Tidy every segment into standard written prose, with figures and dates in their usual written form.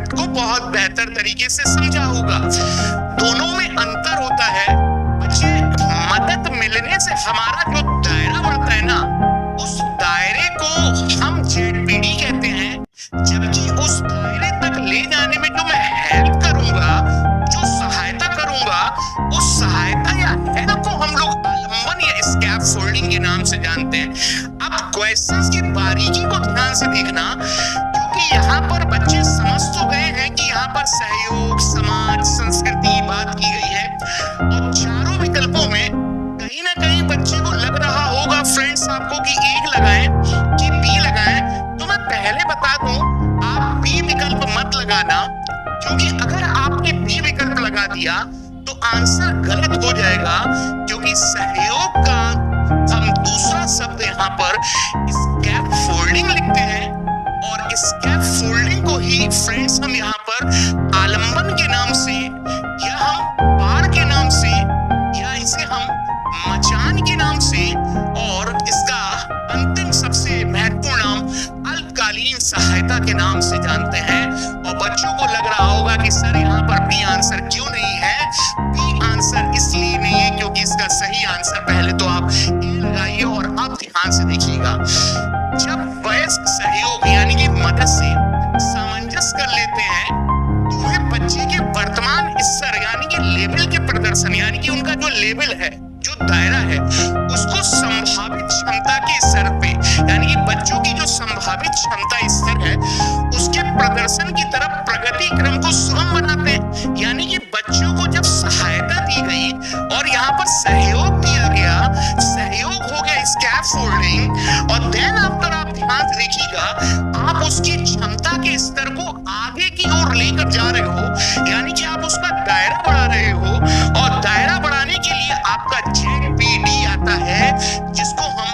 Concept को बहुत बेहतर तरीके से समझा होगा। दोनों में अंतर होता है। बच्चे, मदद मिलने से हमारा जो दायरा बढ़ता है ना, उस दायरे को हम जेडपीडी कहते हैं, जबकि उस दायरे तक ले जाने में जो मैं हेल्प करूंगा, जो सहायता करूंगा, उस सहायता या हेल्प को हम लोग आलम्बन या स्कैफोल्डिंग के नाम से जानते हैं। अब क्वेश्चंस की बारीकी को ध्यान से देखना, क्योंकि यहाँ पर बच्चे समझ तो गए हैं कि यहाँ पर सहयोग, समाज, संस्कृति बात की गई है, और चारों विकल्पों में कहीं ना कहीं बच्चे को लग रहा होगा फ्रेंड्स आपको कि एक लगाएं कि बी लगाएं। तो मैं पहले बता दूं, आप बी विकल्प मत लगाना, क्योंकि अगर आपने बी विकल्प लगा दिया तो आंसर गलत हो जाएगा, क्योंकि सहयोग का हम दूसरा शब्द यहाँ पर स्कैफोल्डिंग लिखते हैं, और स्कैफोल्डिंग को ही फ्रेंड्स हम यहाँ पर आलम्बन के नाम से, या हम बाड़ के नाम से, या इसे हम मचान के नाम से, और इसका अंतिम सबसे महत्वपूर्ण नाम अल्पकालीन सहायता के नाम से जानते हैं। और बच्चों को लग रहा होगा कि सर यहाँ पर बी आंसर क्यों नहीं है? बी आंसर इसलिए नहीं है क्योंकि इसका सही आंसर, पहले तो आप ए लगाइए और आप ध्यान से देखिएगा, जब वयस्क सहयोग यानी कि मदद से सामंजस्य कर लेते हैं, तो वे बच्चे के वर्तमान स्तर यानी कि लेवल के प्रदर्शन, यानी कि उनका जो लेवल है, जो दायरा है, उसको संभावित क्षमता के स्तर पे, यानी कि बच्चों की जो संभावित क्षमता स्तर है, उसके प्रदर्शन की तरफ प्रगति क्रम को सुगम बनाते हैं। यानी कि बच्चों को जब सहायता दी गई और यहाँ पर सहयोग दिया गया, सहयोग हो गया स्कैफोल्डिंग, और देन आफ्टर आप ध्यान से देखिएगा, आप उसकी क्षमता के स्तर को आगे की ओर लेकर जा रहे हो, यानी कि आप उसका दायरा बढ़ा रहे हो, और दायरा बढ़ाने के लिए आपका जेडपीडी आता है, जिसको हम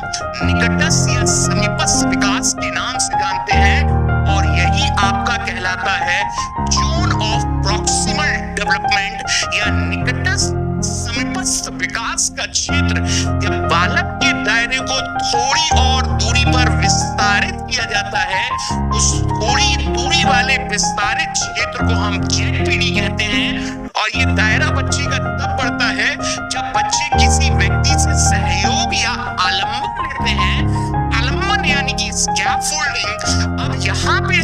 निकटस्थ या समीपस्थ विकास के नाम से जानते हैं, और यही आपका कहलाता है जोन ऑफ प्रॉक्सिमल डेवलपमेंट, या निकटस्थ समीपस्थ विकास का क्षेत्र। जब बालक के दायरे को थोड़ी और दूरी पर विस्तारित किया जाता है, उस थोड़ी दूरी वाले विस्तारित क्षेत्र को हम जेडपीडी कहते हैं। और ये दायरा बच्चे का तब बढ़ता है जब बच्चे किसी व्यक्ति से सहयोग या आलम्बन लेते हैं। आलम्बन यानी कि स्कैफोल्डिंग। अब यहाँ पे